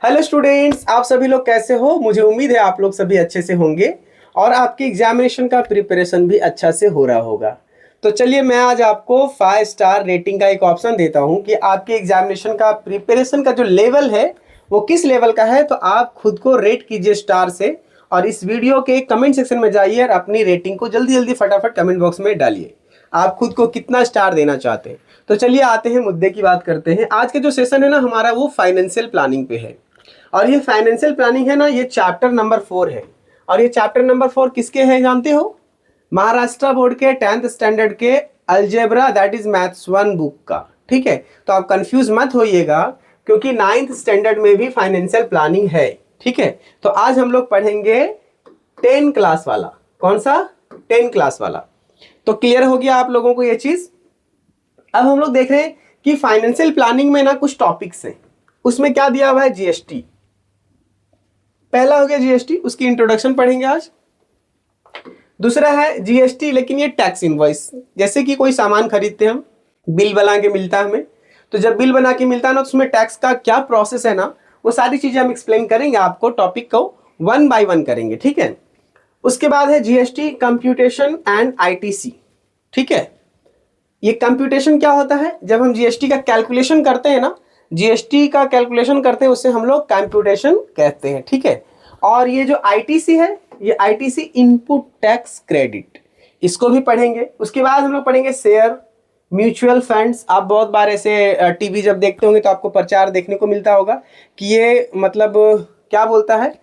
Hello students, आप सभी लोग कैसे हो। मुझे उम्मीद है आप लोग सभी अच्छे से होंगे और आपकी एग्जामिनेशन का प्रिपरेशन भी अच्छा से हो रहा होगा। तो चलिए मैं आज आपको 5 स्टार रेटिंग का एक ऑप्शन देता हूं कि आपके एग्जामिनेशन का प्रिपरेशन का जो लेवल है वो किस लेवल का है। तो आप खुद को रेट कीजिए स्टार से और इस वीडियो के कमेंट सेक्शन में जाइए और अपनी रेटिंग को जल्दी जल्दी फटाफट कमेंट बॉक्स में डालिए। आप खुद को कितना स्टार देना चाहते हैं। तो चलिए आते हैं, मुद्दे की बात करते हैं। आज के जो सेशन है ना हमारा, वो फाइनेंशियल प्लानिंग पे है। और ये फाइनेंशियल प्लानिंग है ना, ये चैप्टर नंबर 4 है। और ये चैप्टर नंबर 4 किसके है जानते हो? महाराष्ट्र बोर्ड के 10th स्टैंडर्ड के algebra that is maths 1 book का। ठीक है, तो आप कंफ्यूज मत होइएगा क्योंकि 9th स्टैंडर्ड में भी फाइनेंशियल प्लानिंग है। ठीक है, तो आज हम लोग पढ़ेंगे 10 क्लास वाला। कौन सा? 10 क्लास वाला। तो क्लियर हो गया आप लोगों को ये चीज। अब हम लोग देख रहे हैं कि फाइनेंशियल प्लानिंग में ना कुछ टॉपिक्स हैं। उसमें क्या दिया हुआ है? जीएसटी। पहला हो गया जीएसटी, उसकी इंट्रोडक्शन पढ़ेंगे आज। दूसरा है जीएसटी, लेकिन ये टैक्स इनवॉइस। जैसे कि कोई सामान खरीदते हैं हम, बिल बना के मिलता है हमें, तो जब बिल बना के मिलता है ना तो उसमें टैक्स का क्या प्रोसेस है ना, वो सारी चीजें हम एक्सप्लेन करेंगे आपको। टॉपिक को 1 बाय 1 करेंगे। ठीक है, उसके बाद है जीएसटी कंप्यूटेशन एंड आईटीसी। ठीक है, ये कंप्यूटेशन क्या होता है? जब हम जीएसटी का कैलकुलेशन करते हैं ना, जीएसटी का कैलकुलेशन करते हैं उसे हम लोग कंप्यूटेशन कहते हैं। ठीक है, और ये जो आईटीसी है, ये आईटीसी इनपुट टैक्स क्रेडिट, इसको भी पढ़ेंगे। उसके बाद हम लोग पढ़ेंगे शेयर, म्यूचुअल फंड्स। आप बहुत बार ऐसे टीवी जब देखते होंगे तो आपको प्रचार देखने को मिलता होगा कि ये मतलब क्या बोलता है,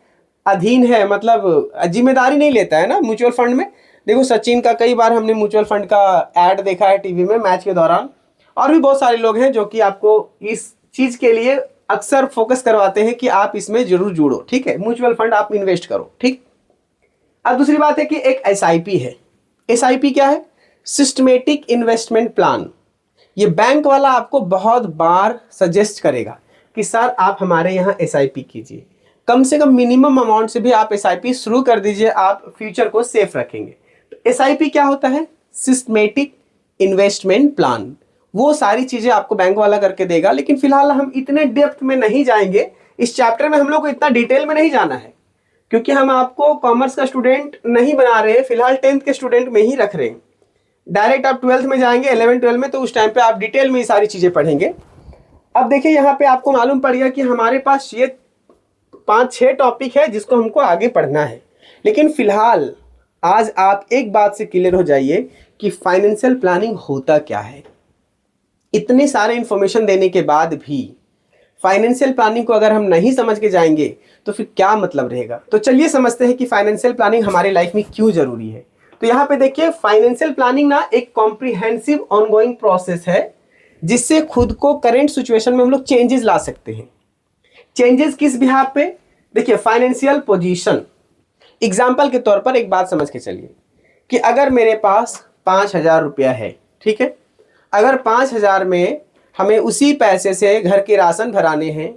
अधीन है, मतलब जिम्मेदारी नहीं लेता है ना म्यूचुअल फंड में। देखो सचिन का कई बार हमने म्यूचुअल फंड का ऐड देखा है टीवी में मैच के दौरान। और भी बहुत सारे लोग हैं जो कि आपको इस चीज के लिए अक्सर फोकस करवाते हैं कि आप इसमें जरूर जुड़ो। ठीक है, म्यूचुअल फंड आप इन्वेस्ट करो। ठीक, अब दूसरी बात है कि एक एसआईपी है। एसआईपी क्या है? Systematic investment plan. ये बैंक वाला आपको बहुत बार सजेस्ट करेगा कि सर आप हमारे यहाँ एसआईपी कीजिए, कम से कम मिनिमम अमाउंट से भी आप एसआईपी शुरू कर दीजिए, आप फ्यूचर को सेफ रखेंगे। एसआईपी क्या होता है? Systematic investment plan. वो सारी चीजें आपको बैंक वाला करके देगा, लेकिन फिलहाल हम इतने डेप्थ में नहीं जाएंगे। इस चैप्टर में हम लोग को इतना डिटेल में नहीं जाना है क्योंकि हम आपको कॉमर्स का स्टूडेंट नहीं बना रहे हैं, फिलहाल 10th के स्टूडेंट में ही रख रहे हैं। डायरेक्ट आप 12th में जाएंगे, 11-12 में, तो उस टाइम पे आप डिटेल में ये सारी चीजें पढ़ेंगे। अब देखिए यहाँ पे आपको मालूम पड़ गया कि हमारे पास ये 5-6 टॉपिक है जिसको हमको आगे पढ़ना है। लेकिन फिलहाल आज आप एक बात से क्लियर हो जाइए कि फाइनेंशियल प्लानिंग होता क्या है। इतने सारे इंफॉर्मेशन देने के बाद भी फाइनेंशियल प्लानिंग को अगर हम नहीं समझ के जाएंगे तो फिर क्या मतलब रहेगा। तो चलिए समझते हैं कि फाइनेंशियल प्लानिंग हमारे लाइफ में क्यों जरूरी है। तो यहाँ पे देखिए, फाइनेंशियल प्लानिंग ना एक कॉम्प्रिहेंसिव ऑनगोइंग प्रोसेस है जिससे खुद को करेंट सिचुएशन में हम लोग चेंजेस ला सकते हैं। चेंजेस किस बिहाफ पे? देखिए, फाइनेंशियल पोजीशन। एग्जाम्पल के तौर पर एक बात समझ के चलिए कि अगर मेरे पास 5,000 रुपया है, ठीक है, अगर 5,000 में हमें उसी पैसे से घर के राशन भराने हैं,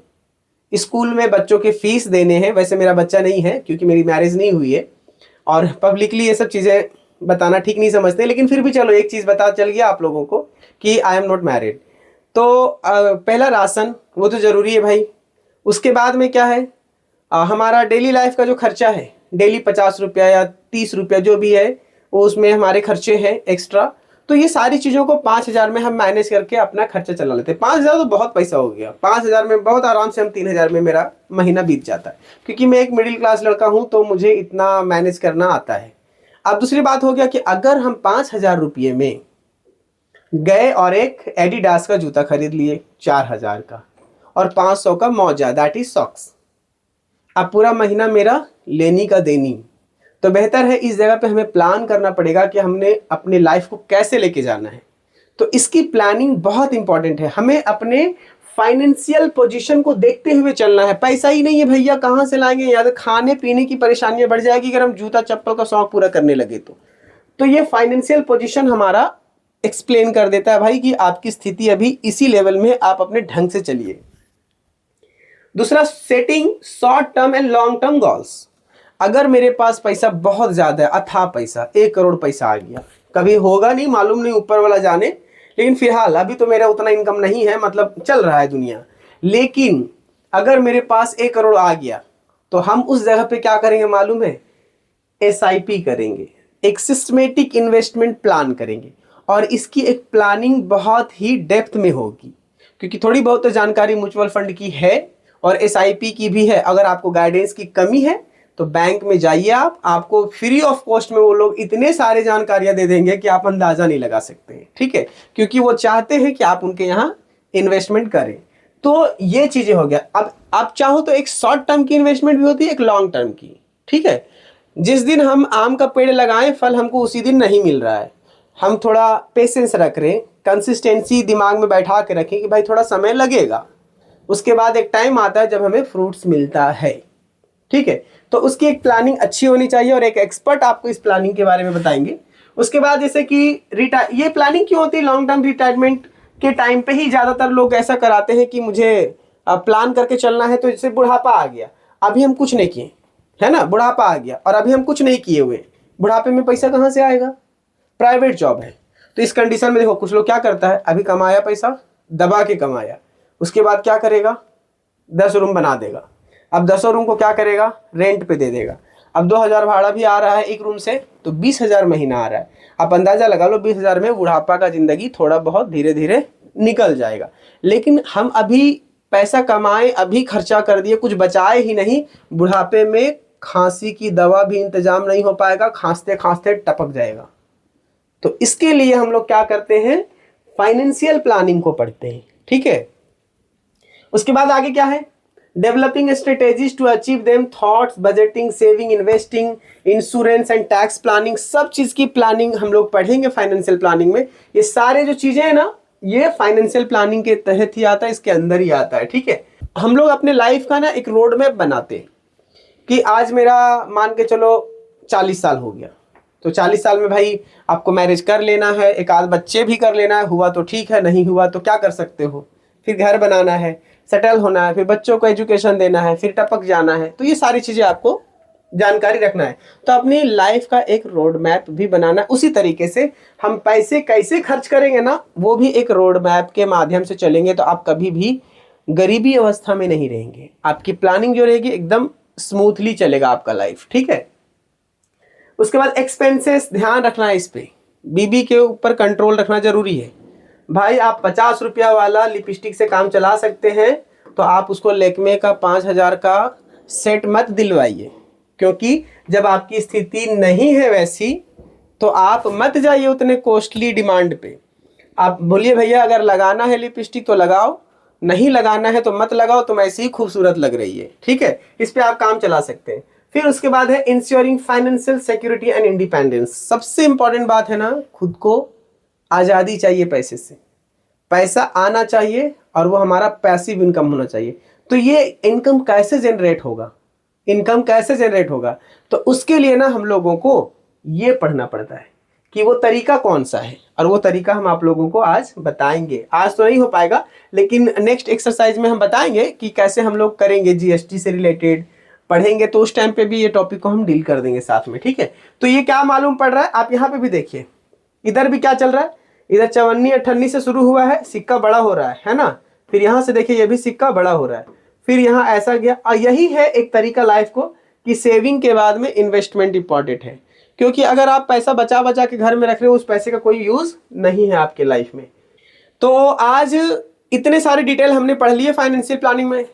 स्कूल में बच्चों के फीस देने हैं। वैसे मेरा बच्चा नहीं है क्योंकि मेरी मैरिज नहीं हुई है और पब्लिकली ये सब चीज़ें बताना ठीक नहीं समझते, लेकिन फिर भी चलो एक चीज़ बता चल गया आप लोगों को कि आई एम नॉट मैरिड। तो पहला राशन, वो तो ज़रूरी है भाई। उसके बाद में क्या है, हमारा डेली लाइफ का जो खर्चा है, डेली 50 रुपया या 30 रुपया जो भी है वो उसमें हमारे खर्चे हैं एक्स्ट्रा। तो ये सारी चीज़ों को 5,000 में हम मैनेज करके अपना खर्चा चला लेते हैं। 5,000 तो बहुत पैसा हो गया। 5,000 में बहुत आराम से हम 3,000 में मेरा महीना बीत जाता है क्योंकि मैं एक मिडिल क्लास लड़का हूँ तो मुझे इतना मैनेज करना आता है। अब दूसरी बात हो गया कि अगर हम 5,000 रुपये में गए और एक एडिडास का जूता खरीद लिए 4,000 का और 500 का मौजा दैट इज सॉक्स, अब पूरा महीना मेरा लेनी का देनी। तो बेहतर है इस जगह पे हमें प्लान करना पड़ेगा कि हमने अपने लाइफ को कैसे लेके जाना है। तो इसकी प्लानिंग बहुत इंपॉर्टेंट है। हमें अपने फाइनेंशियल पोजीशन को देखते हुए चलना है। पैसा ही नहीं है भैया, कहाँ से लाएंगे? या तो खाने पीने की परेशानियां बढ़ जाएगी अगर हम जूता चप्पल का शौक पूरा करने लगे तो ये फाइनेंशियल पोजीशन हमारा एक्सप्लेन कर देता है भाई कि आपकी स्थिति अभी इसी लेवल में, आप अपने ढंग से चलिए। दूसरा, setting short term and long term goals. अगर मेरे पास पैसा बहुत ज्यादा है, अथाह पैसा, 1 करोड़ पैसा आ गया, कभी होगा नहीं, मालूम नहीं, ऊपर वाला जाने, लेकिन फिलहाल अभी तो मेरा उतना इनकम नहीं है, मतलब चल रहा है दुनिया। लेकिन अगर मेरे पास 1 करोड़ आ गया तो हम उस जगह पे क्या करेंगे मालूम है? SIP करेंगे, एक सिस्टमेटिक इन्वेस्टमेंट प्लान करेंगे। और इसकी एक प्लानिंग बहुत ही डेप्थ में होगी, क्योंकि थोड़ी बहुत तो जानकारी म्यूचुअल फंड की है और SIP की भी है। अगर आपको गाइडेंस की कमी है तो बैंक में जाइए, आपको फ्री ऑफ कॉस्ट में वो लोग इतने सारे जानकारियां दे देंगे कि आप अंदाजा नहीं लगा सकते। ठीक है, क्योंकि वो चाहते हैं कि आप उनके यहाँ इन्वेस्टमेंट करें। तो ये चीजें हो गया। अब आप चाहो तो एक शॉर्ट टर्म की इन्वेस्टमेंट भी होती है, एक लॉन्ग टर्म की। ठीक है, जिस दिन हम आम का पेड़ लगाएं फल हमको उसी दिन नहीं मिल रहा है, हम थोड़ा पेशेंस रख रहे हैं, कंसिस्टेंसी दिमाग में बैठा के रखें कि भाई थोड़ा समय लगेगा, उसके बाद एक टाइम आता है जब हमें फ्रूट्स मिलता है। ठीक है, तो उसकी एक प्लानिंग अच्छी होनी चाहिए और एक एक्सपर्ट आपको इस प्लानिंग के बारे में बताएंगे। उसके बाद जैसे कि ये प्लानिंग क्यों होती है? लॉन्ग टर्म रिटायरमेंट के टाइम पे ही ज्यादातर लोग ऐसा कराते हैं कि मुझे प्लान करके चलना है। तो जैसे बुढ़ापा आ गया, अभी हम कुछ नहीं किए, है ना, बुढ़ापा आ गया और अभी हम कुछ नहीं किए हुए, बुढ़ापे में पैसा कहाँ से आएगा? प्राइवेट जॉब है। तो इस कंडीशन में देखो कुछ लोग क्या करता है, अभी कमाया पैसा, दबा के कमाया, उसके बाद क्या करेगा? 10 रूम बना देगा। अब 10 रूम को क्या करेगा? रेंट पे दे देगा। अब 2000 भाड़ा भी आ रहा है एक रूम से, तो 20,000 महीना आ रहा है। आप अंदाजा लगा लो 20,000 में बुढ़ापा का जिंदगी थोड़ा बहुत धीरे धीरे निकल जाएगा। लेकिन हम अभी पैसा कमाए, अभी खर्चा कर दिए, कुछ बचाए ही नहीं, बुढ़ापे में खांसी की दवा भी इंतजाम नहीं हो पाएगा, खांसते खांसते टपक जाएगा। तो इसके लिए हम लोग क्या करते हैं? फाइनेंशियल प्लानिंग को पढ़ते हैं। ठीक है, उसके बाद आगे क्या है? Developing strategies to achieve them, thoughts, budgeting, saving, investing, insurance and tax planning, सब चीज की प्लानिंग हम लोग पढ़ेंगे फाइनेंशियल प्लानिंग में। ये सारे जो चीजें हैं ना, ये फाइनेंशियल प्लानिंग के तहत ही आता है, इसके अंदर ही आता है। ठीक है, हम लोग अपने लाइफ का ना एक रोड मैप बनाते हैं कि आज मेरा मान के चलो 40 साल हो गया, तो 40 साल में भाई आपको मैरिज कर लेना है, एक आध बच्चे भी कर लेना है, हुआ तो ठीक है, नहीं हुआ तो क्या कर सकते हो, फिर घर बनाना है, सेटल होना है, फिर बच्चों को एजुकेशन देना है, फिर टपक जाना है। तो ये सारी चीज़ें आपको जानकारी रखना है। तो अपनी लाइफ का एक रोड मैप भी बनाना है। उसी तरीके से हम पैसे कैसे खर्च करेंगे ना, वो भी एक रोड मैप के माध्यम से चलेंगे तो आप कभी भी गरीबी अवस्था में नहीं रहेंगे। आपकी प्लानिंग जो रहेगी एकदम स्मूथली चलेगा आपका लाइफ। ठीक है, उसके बाद एक्सपेंसेस ध्यान रखना है, इस पे बीबी के ऊपर कंट्रोल रखना जरूरी है। भाई आप 50 रुपया वाला लिपस्टिक से काम चला सकते हैं, तो आप उसको लेक्मे का 5,000 का सेट मत दिलवाइए, क्योंकि जब आपकी स्थिति नहीं है वैसी तो आप मत जाइए उतने कॉस्टली डिमांड पे। आप बोलिए भैया अगर लगाना है लिपस्टिक तो लगाओ, नहीं लगाना है तो मत लगाओ, तुम ऐसी ही खूबसूरत लग रही है। ठीक है, इस पे आप काम चला सकते हैं। फिर उसके बाद है ensuring financial security and independence. सबसे इंपॉर्टेंट बात है ना, खुद को आज़ादी चाहिए पैसे से, पैसा आना चाहिए और वो हमारा पैसिव इनकम होना चाहिए। तो ये इनकम कैसे जनरेट होगा, इनकम कैसे जनरेट होगा? तो उसके लिए ना हम लोगों को ये पढ़ना पड़ता है कि वो तरीका कौन सा है, और वो तरीका हम आप लोगों को आज बताएंगे। आज तो नहीं हो पाएगा, लेकिन नेक्स्ट एक्सरसाइज में हम बताएंगे कि कैसे हम लोग करेंगे, जीएसटी से रिलेटेड पढ़ेंगे, तो उस टाइम पे भी ये टॉपिक को हम डील कर देंगे साथ में। ठीक है, तो ये क्या मालूम पड़ रहा है, आप यहाँ पे भी देखिए, इधर भी क्या चल रहा है, इधर 54 58 से शुरू हुआ है, सिक्का बड़ा हो रहा है ना, फिर यहाँ से देखिए ये भी सिक्का बड़ा हो रहा है, फिर यहाँ ऐसा गया। और यही है एक तरीका लाइफ को कि सेविंग के बाद में इन्वेस्टमेंट इंपॉर्टेंट है, क्योंकि अगर आप पैसा बचा बचा के घर में रख रहे हो, उस पैसे का कोई यूज नहीं है आपके लाइफ में। तो आज इतने सारे डिटेल हमने पढ़ लिए फाइनेंशियल प्लानिंग में।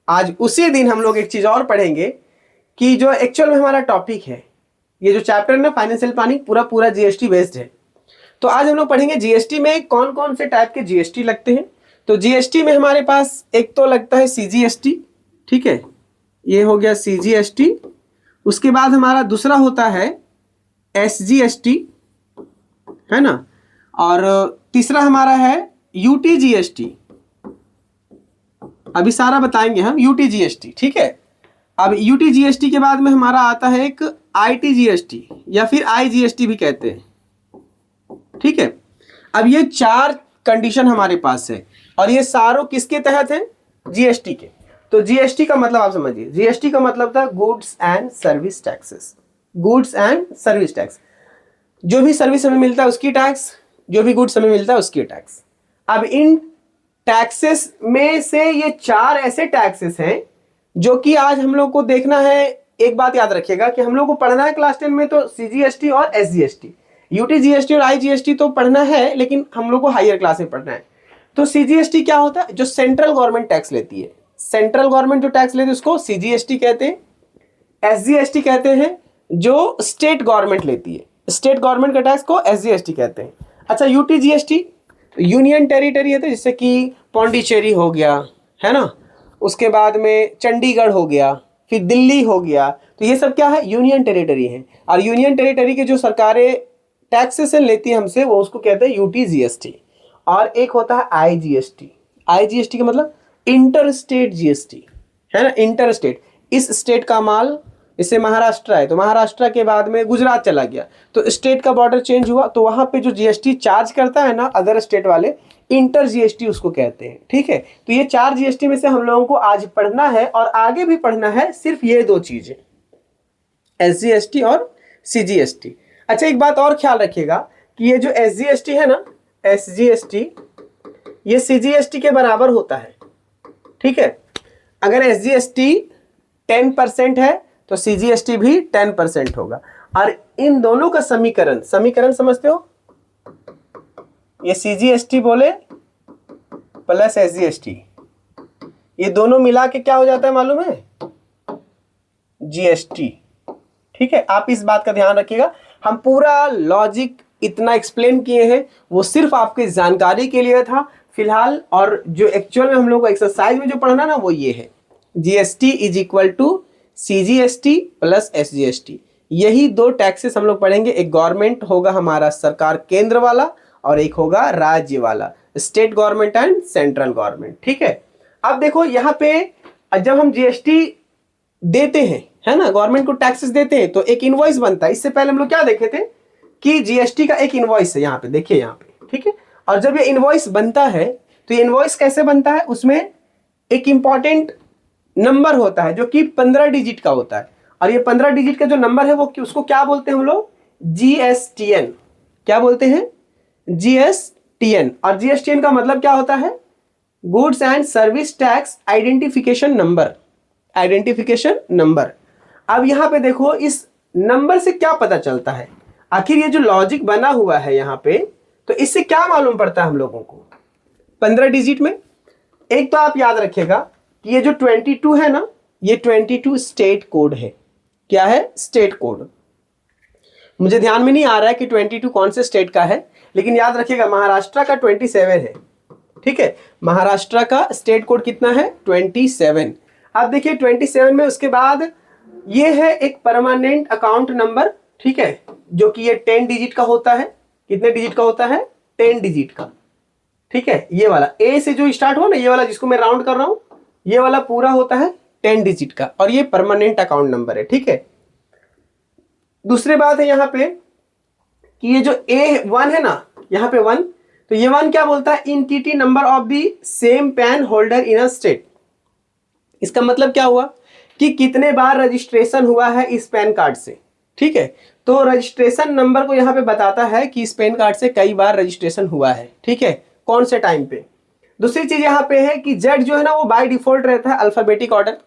आज उसी दिन हम लोग एक चीज और पढ़ेंगे कि जो एक्चुअल में हमारा टॉपिक है, ये जो चैप्टर ना फाइनेंशियल प्लानिंग पूरा जीएसटी बेस्ड है। तो आज हम लोग पढ़ेंगे जीएसटी में कौन कौन से टाइप के जीएसटी लगते हैं। तो जीएसटी में हमारे पास एक तो लगता है सीजीएसटी, ठीक है, ये हो गया सीजीएसटी। उसके बाद हमारा दूसरा होता है एसजीएसटी, है ना, और तीसरा हमारा है यूटीजीएसटी। अभी सारा बताएंगे हम यूटीजीएसटी, ठीक है। अब यूटीजीएसटी के बाद में हमारा आता है एक आईटीजीएसटी या फिर आईजीएसटी भी कहते हैं, ठीक है। अब ये 4 कंडीशन हमारे पास है और ये सारों किसके तहत है, जीएसटी के। तो जीएसटी का मतलब आप समझिए, जीएसटी का मतलब था goods and service taxes, goods and service tax. जो भी सर्विस हमें मिलता है उसकी टैक्स, जो भी गुड्स हमें मिलता है उसकी टैक्स। अब इन टैक्सेस में से ये 4 ऐसे टैक्सेस हैं जो कि आज हम लोग को देखना है। एक बात याद रखिएगा कि हम लोग को पढ़ना है क्लास 10 में तो CGST और SGST, UTGST और IGST तो पढ़ना है, लेकिन हम लोग को हायर क्लास में पढ़ना है। तो CGST क्या होता है? जो सेंट्रल गवर्नमेंट टैक्स लेती है, सेंट्रल गवर्नमेंट जो टैक्स लेती है उसको CGST कहते हैं। SGST कहते हैं जो स्टेट गवर्नमेंट लेती है, स्टेट गवर्नमेंट का टैक्स को SGST कहते हैं। अच्छा, UTGST यूनियन टेरिटरी है, तो जैसे कि पौंडीचेरी हो गया, है ना, उसके बाद में चंडीगढ़ हो गया, फिर दिल्ली हो गया, तो ये सब क्या है? यूनियन टेरिटरी है। और यूनियन टेरिटरी के जो सरकारें टैक्सेशन लेती है हमसे, वो उसको कहते हैं UTGST। और एक होता है IGST। IGST का मतलब इंटर स्टेट GST, है ना, इंटर स्टेट। इस स्टेट का माल, इससे महाराष्ट्र है तो महाराष्ट्र के बाद में गुजरात चला गया, तो स्टेट का बॉर्डर चेंज हुआ, तो वहां पे जो GST चार्ज करता है ना अदर स्टेट वाले, इंटर GST उसको कहते हैं। ठीक है, तो ये 4 GST में से हम लोगों को आज पढ़ना है और आगे भी पढ़ना है, सिर्फ ये 2 चीजें, SGST और CGST। अच्छा, एक बात और ख्याल रखिएगा कि ये जो SGST है ना, SGST ये CGST के बराबर होता है। ठीक है, अगर SGST 10% है तो CGST भी 10% होगा। और इन दोनों का समीकरण, समीकरण समझते हो? ये CGST बोले प्लस SGST, ये दोनों मिला के क्या हो जाता है मालूम है? GST। ठीक है, आप इस बात का ध्यान रखिएगा। हम पूरा लॉजिक इतना एक्सप्लेन किए हैं, वो सिर्फ आपकी जानकारी के लिए था फिलहाल, और जो एक्चुअल में हम लोग को एक्सरसाइज में जो पढ़ना ना वो ये है, GST is equal to CGST plus SGST। यही 2 टैक्सेस हम लोग पढ़ेंगे। एक गवर्नमेंट होगा हमारा सरकार केंद्र वाला, और एक होगा राज्य वाला, state government and central government. ठीक है, अब देखो यहाँ पे जब हम GST देते हैं, है ना, गवर्नमेंट को टैक्सेस देते हैं, तो एक इनवॉइस बनता है। इससे पहले हम लोग क्या देखे थे कि GST का एक इनवॉइस है, यहाँ पे देखिए, यहाँ पे। ठीक है, और जब ये इनवॉइस बनता है तो ये इनवॉइस कैसे बनता है? उसमें एक इंपॉर्टेंट नंबर होता है जो कि 15 डिजिट का होता है, और ये 15 डिजिट का जो नंबर है वो उसको क्या बोलते हैं हम लोग? GSTN। क्या बोलते हैं? GSTN। और GSTN का मतलब क्या होता है? Goods and service tax identification number, identification number. अब यहाँ पे देखो, इस नंबर से क्या पता चलता है? आखिर ये जो लॉजिक बना हुआ है यहाँ पे, तो इससे क्या मालूम पड़ता है हम लोगों को 15 डिजिट में? एक तो आप याद रखिएगा कि ये जो 22 है ना, ये 22 स्टेट कोड है। क्या है? State code. मुझे ध्यान में नहीं आ रहा है कि 22 कौन से स्टेट का है, लेकिन याद रखिएगा महाराष्ट्र का 27 है। ठीक है, महाराष्ट्र का स्टेट कोड कितना है? 27। अब देखिए 27 में उसके बाद ये है एक परमानेंट अकाउंट नंबर। ठीक है, जो कि ये 10 डिजिट का होता है। कितने डिजिट का होता है? 10 डिजिट का। ठीक है, ये वाला ए से जो स्टार्ट हुआ ना, ये वाला जिसको मैं राउंड कर रहा हूं, ये वाला पूरा होता है 10 डिजिट का, और ये परमानेंट अकाउंट नंबर है। ठीक है, दूसरी बात है यहाँ पे कि ये जो A1 है ना, यहाँ पे 1, तो ये 1 क्या बोलता है? Entity number of the same pan holder in a state. इसका मतलब क्या हुआ कि कितने बार रजिस्ट्रेशन हुआ है इस पैन कार्ड से। ठीक है, तो रजिस्ट्रेशन नंबर को यहाँ पे बताता है कि इस पैन कार्ड से कई बार रजिस्ट्रेशन हुआ है। ठीक है, कौन से टाइम पे। दूसरी चीज यहाँ पे है कि जेड जो है ना वो बाय डिफॉल्ट रहता है अल्फाबेटिक ऑर्डर।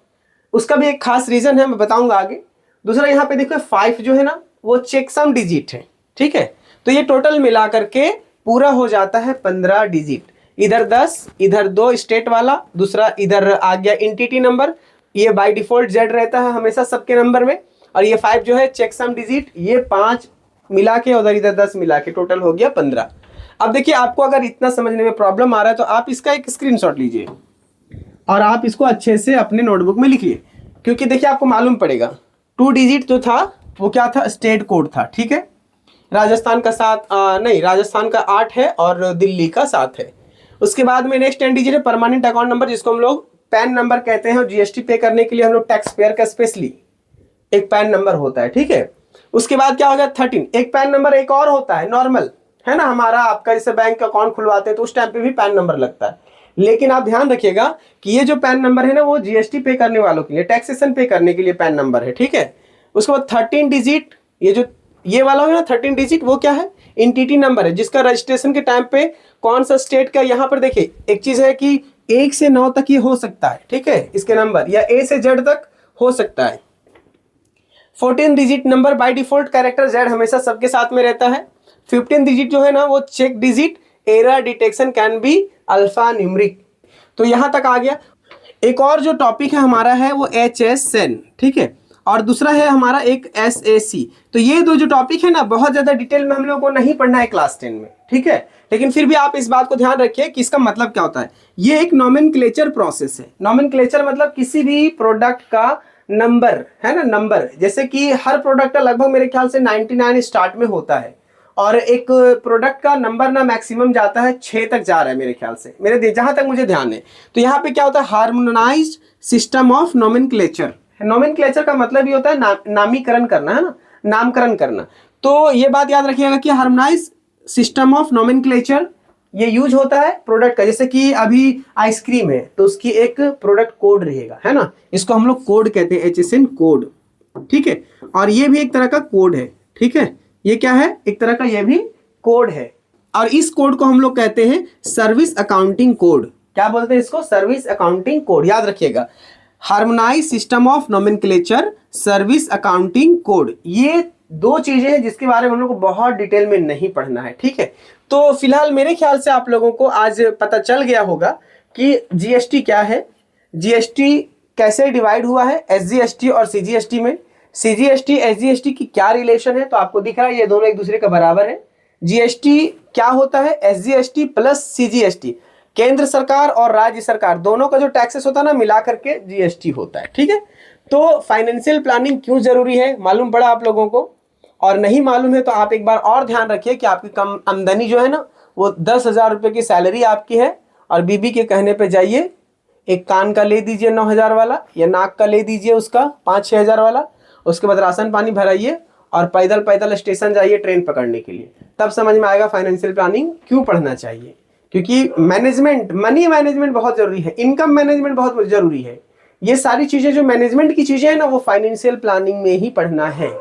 उसका भी एक खास रीजन है, मैं बताऊंगा आगे। दूसरा यहाँ पे देखो 5 जो है ना वो चेकसम डिजिट है। ठीक है, तो ये टोटल मिला करके पूरा हो जाता है 15 डिजिट। इधर 10, इधर 2 स्टेट वाला, दूसरा इधर आ गया एंटिटी नंबर। ये बाय डिफॉल्ट जेड रहता है हमेशा सबके नंबर में, और ये 5 जो है चेकसम डिजिट। ये 5 मिला के उधर इधर 10 मिला के टोटल हो गया 15। अब देखिए, आपको अगर इतना समझने में प्रॉब्लम आ रहा है तो आप इसका एक स्क्रीनशॉट लीजिए और आप इसको अच्छे से अपने नोटबुक में लिखिए, क्योंकि देखिए आपको मालूम पड़ेगा 2 डिजिट जो था वो क्या था? स्टेट कोड था। ठीक है, राजस्थान का 7 नहीं, राजस्थान का 8 है और दिल्ली का 7 है। उसके बाद में नेक्स्ट 10 डिजिट है परमानेंट अकाउंट नंबर, जिसको हम लोग पैन नंबर कहते हैं। और GST पे करने के लिए हम लोग टैक्स पेयर का स्पेशली एक पैन नंबर होता है। ठीक है, उसके बाद क्या हो गया? 13। एक पैन नंबर एक और होता है नॉर्मल, है ना, हमारा आपका जैसे बैंक अकाउंट खुलवाते हैं तो उस टाइम पे भी पैन नंबर लगता है। लेकिन आप ध्यान रखिएगा कि ये जो पैन नंबर है ना वो GST पे करने वालों के लिए, टैक्सेशन पे करने के लिए पैन नंबर है। ठीक है, उसके बाद 13 डिजिट, ये जो ये वाला है ना 13 डिजिट, वो क्या है? एंटिटी नंबर है, जिसका रजिस्ट्रेशन के टाइम पे कौन सा स्टेट का, यहाँ पर देखिए एक चीज है कि 1 से 9 तक ये हो सकता है, ठीक है, इसके नंबर, या A से Z तक हो सकता है। 14 digit number by default character Z हमेशा सबके साथ में रहता है। 15 डिजिट जो है ना वो check digit, error detection can be alpha numeric. तो यहां तक आ गया। एक और जो टॉपिक है हमारा है वो HSN, ठीक है, और दूसरा है हमारा एक SAC। तो ये दो जो टॉपिक है ना बहुत ज्यादा डिटेल में हम लोगों को नहीं पढ़ना है क्लास 10 में, ठीक है, लेकिन फिर भी आप इस बात को ध्यान रखिए कि इसका मतलब क्या होता है। ये एक नॉमेनक्लेचर प्रोसेस है। नॉमेनक्लेचर मतलब किसी भी प्रोडक्ट का नंबर है ना, नंबर, जैसे कि हर प्रोडक्ट का लगभग मेरे ख्याल से 99 स्टार्ट में होता है, और एक प्रोडक्ट का नंबर ना मैक्सिमम जाता है 6 तक जा रहा है मेरे ख्याल से, मेरे जहां तक मुझे ध्यान है। तो यहाँ पे क्या होता है, harmonised system of nomenclature. Nomenclature का मतलब ये होता है नामीकरण करना, है ना, नामकरण करना। तो ये बात याद रखिएगा कि हार्मोनाइज्ड सिस्टम ऑफ नॉमेनक्लेचर ये यूज होता है प्रोडक्ट का। जैसे कि अभी आइसक्रीम है तो उसकी एक प्रोडक्ट कोड रहेगा, है ना, इसको हम लोग कोड कहते हैं, HSN कोड, ठीक है, और ये भी एक तरह का कोड है, ठीक है, ये क्या है, एक तरह का ये भी कोड है, और इस कोड को हम लोग कहते हैं सर्विस अकाउंटिंग कोड। क्या बोलते हैं इसको, सर्विस अकाउंटिंग कोड, याद रखिएगा। Harmonise system of nomenclature, service accounting code, ये दो चीजें हैं जिसके बारे में हम लोग को बहुत डिटेल में नहीं पढ़ना है, ठीक है। तो फिलहाल मेरे ख्याल से आप लोगों को आज पता चल गया होगा कि GST क्या है, GST कैसे डिवाइड हुआ है SGST और CGST में, CGST SGST की क्या रिलेशन है। तो आपको दिख रहा है ये दोनों एक दूसरे का बराबर है। GST क्या होता है, SGST प्लस CGST, केंद्र सरकार और राज्य सरकार दोनों का जो टैक्सेस होता है ना मिला करके GST होता है, ठीक है। तो फाइनेंशियल प्लानिंग क्यों जरूरी है मालूम पड़ा आप लोगों को, और नहीं मालूम है तो आप एक बार और ध्यान रखिए कि आपकी कम आमदनी जो है ना वो 10,000 रुपये की सैलरी आपकी है, और बीबी के कहने पे जाइए एक कान का ले दीजिए 9,000 वाला, या नाक का ले दीजिए उसका 5-6 हज़ार वाला, उसके बाद राशन पानी भराइए और पैदल पैदल स्टेशन जाइए ट्रेन पकड़ने के लिए। तब समझ में आएगा फाइनेंशियल प्लानिंग क्यों पढ़ना चाहिए। क्योंकि मैनेजमेंट, मनी मैनेजमेंट बहुत जरूरी है, इनकम मैनेजमेंट बहुत जरूरी है। ये सारी चीजें जो मैनेजमेंट की चीजें हैं ना वो फाइनेंशियल प्लानिंग में ही पढ़ना है।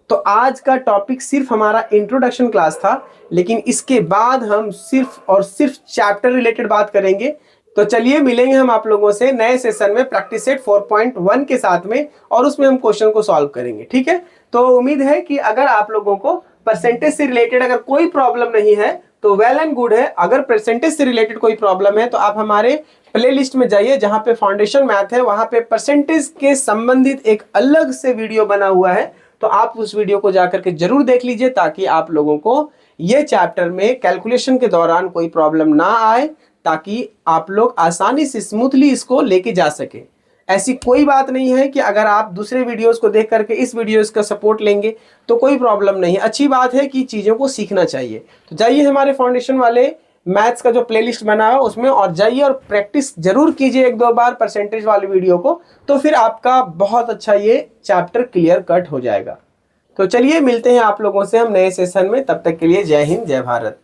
तो आज का टॉपिक सिर्फ हमारा इंट्रोडक्शन क्लास था, लेकिन इसके बाद हम सिर्फ और सिर्फ चैप्टर रिलेटेड बात करेंगे। तो चलिए मिलेंगे हम आप लोगों से नए सेशन में प्रैक्टिस सेट 4.1 के साथ में, और उसमें हम क्वेश्चन को सॉल्व करेंगे, ठीक है। तो उम्मीद है कि अगर आप लोगों को परसेंटेज से रिलेटेड अगर कोई प्रॉब्लम नहीं है तो वेल एंड गुड है। अगर परसेंटेज से रिलेटेड कोई प्रॉब्लम है तो आप हमारे प्ले लिस्ट में जाइए जहां पे फाउंडेशन मैथ है, वहां पे परसेंटेज के संबंधित एक अलग से वीडियो बना हुआ है। तो आप उस वीडियो को जाकर के जरूर देख लीजिए ताकि आप लोगों को ये चैप्टर में कैलकुलेशन के दौरान कोई प्रॉब्लम ना आए, ताकि आप लोग आसानी से स्मूथली इसको लेके जा सके। ऐसी कोई बात नहीं है कि अगर आप दूसरे वीडियोस को देख करके इस वीडियोस का सपोर्ट लेंगे तो कोई प्रॉब्लम नहीं है। अच्छी बात है कि चीज़ों को सीखना चाहिए। तो जाइए हमारे फाउंडेशन वाले मैथ्स का जो प्लेलिस्ट बना है उसमें और जाइए और प्रैक्टिस जरूर कीजिए 1-2 बार परसेंटेज वाले वीडियो को, तो फिर आपका बहुत अच्छा ये चैप्टर क्लियर कट हो जाएगा। तो चलिए मिलते हैं आप लोगों से हम नए सेशन में, तब तक के लिए जय हिंद जय भारत।